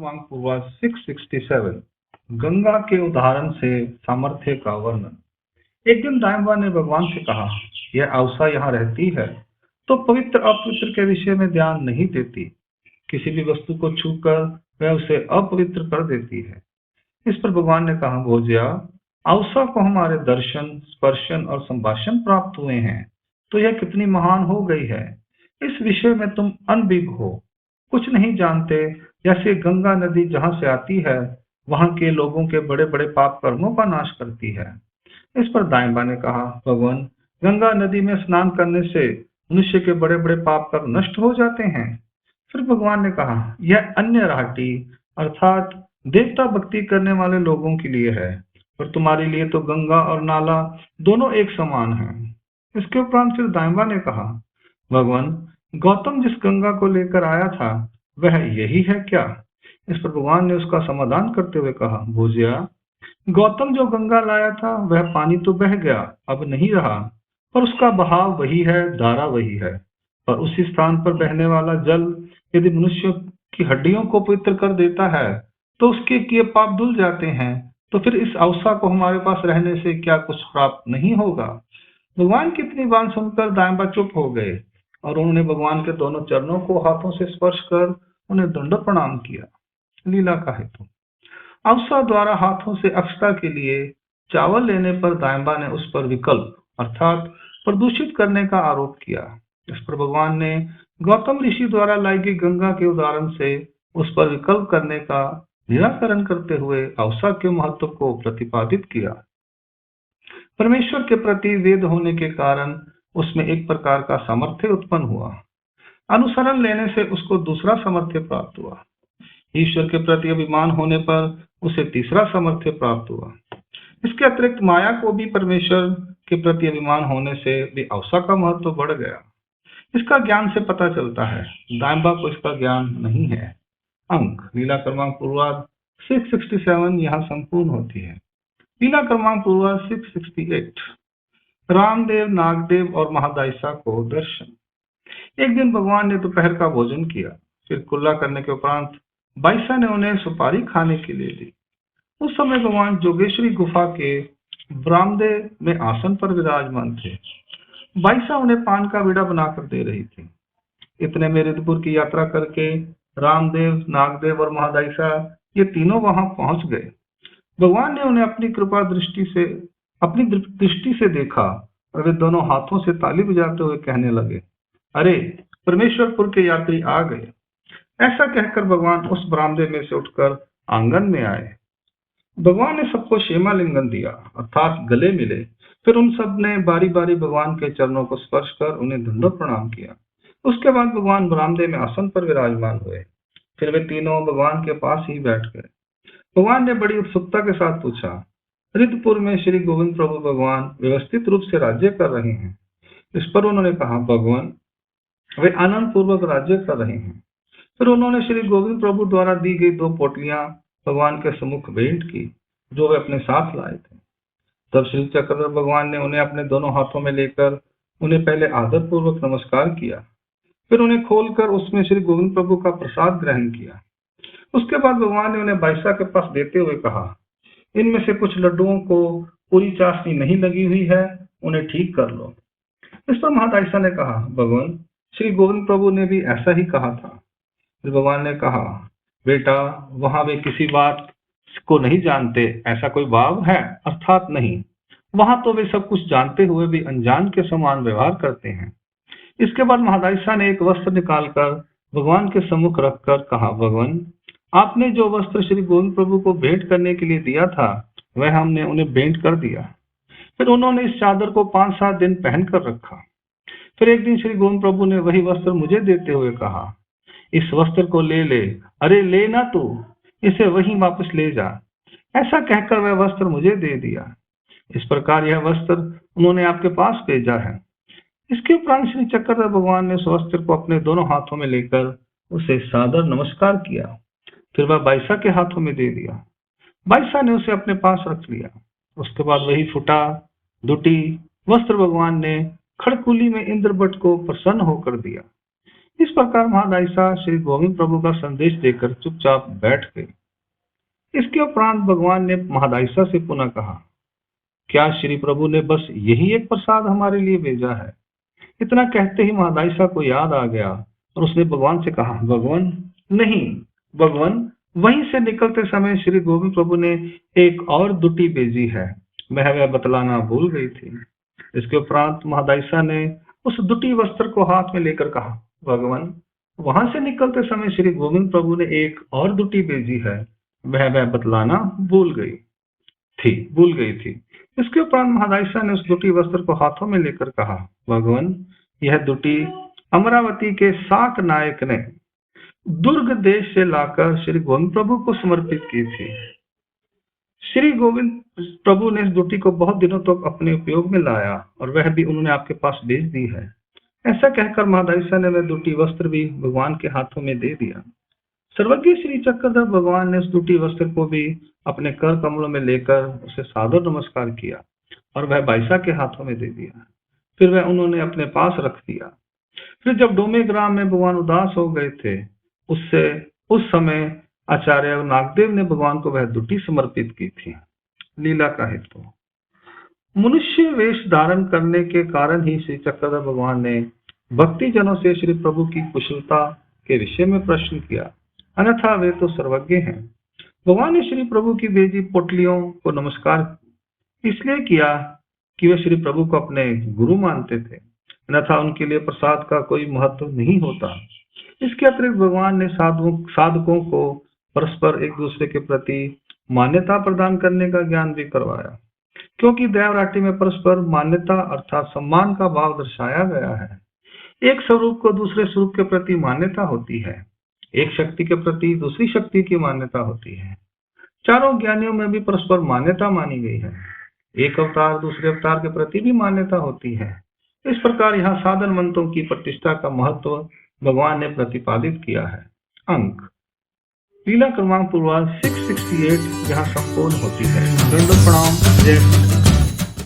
क्रमांक पूर्वाज 667 गंगा के उदाहरण से सामर्थ्य का वर्णन। एक दिन दाइंबा ने भगवान से कहा, यह अवसा यहाँ रहती है तो पवित्र अपवित्र के विषय में ध्यान नहीं देती। किसी भी वस्तु को छूकर वह उसे अपवित्र कर देती है। इस पर भगवान ने कहा, भोज्या, अवसा को हमारे दर्शन, स्पर्शन और संभाषण प्राप्त हुए हैं, तो यह कितनी महान हो गई है। इस विषय में तुम अनभिज्ञ हो, कुछ नहीं जानते। जैसे गंगा नदी जहां से आती है वहां के लोगों के बड़े बड़े पाप कर्मों का नाश करती है। इस पर दाइंबा ने कहा, भगवान, गंगा नदी में स्नान करने से मनुष्य के बड़े बड़े पाप कर्म नष्ट हो जाते हैं। फिर भगवान ने कहा, यह अन्य राहटी अर्थात देवता भक्ति करने वाले लोगों के लिए है, पर तुम्हारे लिए तो गंगा और नाला दोनों एक समान हैं। इसके उपरांत फिर दाइंबा ने कहा, भगवान, गौतम जिस गंगा को लेकर आया था वह यही है क्या? इस पर भगवान ने उसका समाधान करते हुए कहा, भोज्या, गौतम जो गंगा लाया था वह पानी तो बह गया, अब नहीं रहा, पर उसका बहाव वही है, धारा वही है। पर उसी स्थान पर बहने वाला जल यदि मनुष्य की हड्डियों को पवित्र कर देता है तो उसके किए पाप धुल जाते हैं। तो फिर इस अवसा को हमारे पास रहने से क्या कुछ प्राप्त नहीं होगा? भगवान की इतनी बात सुनकर दाइंबा चुप हो गए और उन्होंने भगवान के दोनों चरणों को हाथों से स्पर्श कर उन्हें दंडवत प्रणाम किया। लीला का हेतु। अवसा द्वारा हाथों से अक्षता के लिए चावल लेने पर दाइंबा ने उस पर विकल्प अर्थात प्रदूषित करने का आरोप किया। इस पर भगवान ने गौतम ऋषि द्वारा लाई गई गंगा के उदाहरण से उस पर विकल्प करने का निराकरण करते हुए अवसा के महत्व को प्रतिपादित किया। परमेश्वर के प्रति वेद होने के कारण उसमें एक प्रकार का सामर्थ्य उत्पन्न हुआ। अनुसरण लेने से उसको दूसरा सामर्थ्य प्राप्त हुआ। ईश्वर के प्रति अभिमान होने पर उसे तीसरा सामर्थ्य प्राप्त हुआ। इसके अतिरिक्त माया को भी परमेश्वर के प्रति अभिमान होने से भी अवसा का महत्व बढ़ गया। इसका ज्ञान से पता चलता है, दाइंबा को इसका ज्ञान नहीं है। अंक लीला क्रमांक पूर्वाध 667 यहाँ संपूर्ण होती है। लीला क्रमांक पूर्वाध 668 रामदेव, नागदेव और महादायिसा को दर्शन। एक दिन भगवान ने दोपहर का भोजन किया, फिर कुल्ला करने के उपरांत बाईसा ने उन्हें सुपारी खाने के लिए दी। उस समय भगवान जोगेश्वरी गुफा के बरामदे में आसन पर विराजमान थे। बाईसा उन्हें पान का बीड़ा बनाकर दे रही थी। इतने में रिद्धपुर की यात्रा करके रामदेव, नागदेव और महादायिसा ये तीनों वहां पहुंच गए। भगवान ने उन्हें अपनी दृष्टि से देखा और वे दोनों हाथों से ताली बजाते हुए कहने लगे, अरे, परमेश्वरपुर के यात्री आ गए। ऐसा कहकर भगवान उस बरामदे में से उठकर आंगन में आए। भगवान ने सबको क्षेमा लिंगन दिया अर्थात गले मिले। फिर उन सब ने बारी बारी भगवान के चरणों को स्पर्श कर उन्हें दंडवत प्रणाम किया। उसके बाद भगवान बरामदे में आसन पर विराजमान हुए। फिर वे तीनों भगवान के पास ही बैठ गए। भगवान ने बड़ी उत्सुकता के साथ पूछा, रिद्धपुर में श्री गोविंद प्रभु भगवान व्यवस्थित रूप से राज्य कर रहे हैं? इस पर उन्होंने कहा, भगवान, वे आनंद पूर्वक राज्य कर रहे हैं। फिर उन्होंने श्री गोविंद प्रभु द्वारा दी गई 2 पोटलियां भगवान के सम्मुख भेंट की जो वे अपने साथ लाए थे। तब श्री चक्रधर भगवान ने उन्हें अपने दोनों हाथों में लेकर उन्हें पहले आदर पूर्वक नमस्कार किया, फिर उन्हें खोलकर उसमें श्री गोविंद प्रभु का प्रसाद ग्रहण किया। उसके बाद भगवान ने उन्हें बाईसा के पास देते हुए कहा, इनमें से कुछ लड्डुओं को पूरी चाशनी नहीं लगी हुई है, उन्हें ठीक कर लो। इस पर महादायिसा ने कहा, भगवान, श्री गोविंद प्रभु ने भी ऐसा ही कहा था। फिर भगवान ने कहा, बेटा, वहां वे किसी बात को नहीं जानते ऐसा कोई भाव है अर्थात नहीं। वहां तो वे सब कुछ जानते हुए भी अनजान के समान व्यवहार करते हैं। इसके बाद महादायिसा ने एक वस्त्र निकालकर भगवान के सम्मुख रखकर कहा, भगवान, आपने जो वस्त्र श्री गोविंद प्रभु को भेंट करने के लिए दिया था वह हमने उन्हें भेंट कर दिया। फिर उन्होंने इस चादर को 5-7 दिन पहनकर रखा। फिर एक दिन श्री गोविंद प्रभु ने वही वस्त्र मुझे देते हुए कहा, इस वस्त्र को ले ले। अरे, ले ना तू, इसे वहीं वापस ले जा। ऐसा कहकर वह वस्त्र मुझे दे दिया। इस प्रकार यह वस्त्र उन्होंने आपके पास भेजा है। इसके उपरांत श्री चक्रधर भगवान ने उस वस्त्र को अपने दोनों हाथों में लेकर उसे सादर नमस्कार किया। फिर वह बाईसा के हाथों में दे दिया। बाईसा ने उसे अपने पास रख लिया। उसके बाद वही फुटा दुटी वस्त्र भगवान ने खड़कुली में इंद्रभट्ट को प्रसन्न होकर दिया। इस प्रकार महादायिशा श्री गोविंद प्रभु का संदेश देकर चुपचाप बैठ गई। इसके उपरांत भगवान ने महादायिशा से पुनः कहा, क्या श्री प्रभु ने बस यही एक प्रसाद हमारे लिए भेजा है? इतना कहते ही महादायिशा को याद आ गया और उसने भगवान से कहा, भगवान नहीं, भगवान वहीं से निकलते समय श्री गोविंद प्रभु ने एक और दुटी भेजी है, मैं वह बतलाना भूल गई थी। इसके उपरांत महादायिशा ने उस दुटी वस्त्र को हाथ में लेकर कहा, भगवान वहां से निकलते समय श्री गोविंद प्रभु ने एक और दुटी भेजी है, वह बतलाना भूल गई थी। इसके उपरांत महादायिशा ने उस दुटी वस्त्र को हाथों में लेकर कहा, भगवान यह दुटी अमरावती के शाक नायक ने दुर्ग देश से लाकर श्री गोविंद प्रभु को समर्पित की थी। श्री गोविंद प्रभु ने इस दुटी को बहुत दिनों तक अपने उपयोग में लाया और वह भी उन्होंने आपके पास भेज दी है। ऐसा कहकर महादायिशा ने वह दुटी वस्त्र भी भगवान के हाथों में दे दिया। सर्वज्ञ श्री चक्रधर भगवान ने उस दुटी वस्त्र को भी अपने कर कमलों में लेकर उसे सादर नमस्कार किया और वह बाईसा के हाथों में दे दिया। फिर वह उन्होंने अपने पास रख दिया। फिर जब डोमे ग्राम में भगवान उदास हो गए थे, उस समय आचार्य नागदेव ने भगवान को वह दुटी समर्पित की थी। लीला का हेतु। मनुष्य वेश धारण करने के कारण ही श्री चक्रधर भगवान ने भक्ति जनों से श्री प्रभु की कुशलता के विषय में प्रश्न किया, अन्यथा वे तो सर्वज्ञ हैं। भगवान ने श्री प्रभु की भेजी पोटलियों को नमस्कार इसलिए किया कि वे श्री प्रभु को अपने गुरु मानते थे, अन्यथा उनके लिए प्रसाद का कोई महत्व नहीं होता। इसके अतिरिक्त भगवान ने साधकों को परस्पर एक दूसरे के प्रति मान्यता प्रदान करने का ज्ञान भी करवाया, क्योंकि देवराटि में परस्पर मान्यता अर्थात सम्मान का भाव दर्शाया गया है। एक स्वरूप को दूसरे स्वरूप के प्रति मान्यता होती है, एक शक्ति के प्रति दूसरी शक्ति की मान्यता होती है। चारों ज्ञानियों में भी परस्पर मान्यता मानी गई है, एक अवतार दूसरे अवतार के प्रति भी मान्यता होती है। इस प्रकार यहाँ साधन मंत्रों की प्रतिष्ठा का महत्व भगवान ने प्रतिपादित किया है। अंक लीला क्रमांक पूर्वाध 668 यहाँ संपूर्ण होती है। दंड प्रणाम। जय